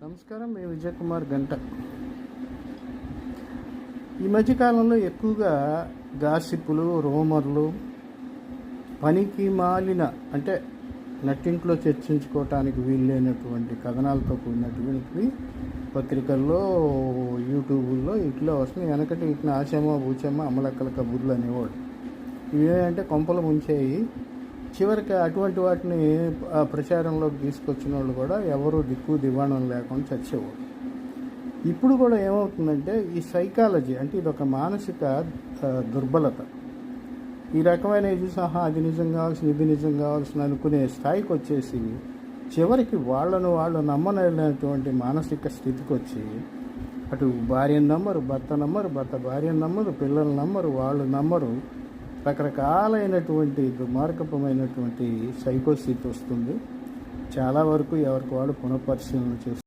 నమస్కారం, మీ విజయ్ కుమార్ గంట. ఈ మధ్యకాలంలో ఎక్కువగా గాసిప్పులు, రూమర్లు, పనికి మాలిన అంటే నట్టింట్లో చర్చించుకోవటానికి వీల్లేనటువంటి కథనాలతో కూడినటువంటివి పత్రికల్లో, యూట్యూబుల్లో ఇట్లా వస్తున్నాయి. వెనకటి ఇట్లా ఆశమ్మ బూచమ్మ అమ్మలక్కల కబుర్లు అనేవాడు. ఇవేంటే కొంపలు ముంచేయి. చివరికి అటువంటి వాటిని ప్రచారంలోకి తీసుకొచ్చిన వాళ్ళు కూడా ఎవరు దిక్కు దివాణం లేకుండా చచ్చేవాడు. ఇప్పుడు కూడా ఏమవుతుందంటే ఈ సైకాలజీ అంటే ఇది ఒక మానసిక దుర్బలత. ఈ రకమైన ఇది సహా అది నిజం కావాల్సిన ఇది నిజం కావాల్సిన అనుకునే స్థాయికి వచ్చేసి చివరికి వాళ్ళు నమ్మలేనటువంటి మానసిక స్థితికి వచ్చి అటు భార్యను నమ్మరు, భర్త నమ్మరు, భర్త భార్యను నమ్మరు, పిల్లలు నమ్మరు, వాళ్ళు నమ్మరు. రకరకాలైనటువంటి దుర్మార్గపమైనటువంటి సైకో స్థితి వస్తుంది. చాలా వరకు ఎవరికి వాళ్ళు పునఃపరిశీలన చేస్తారు.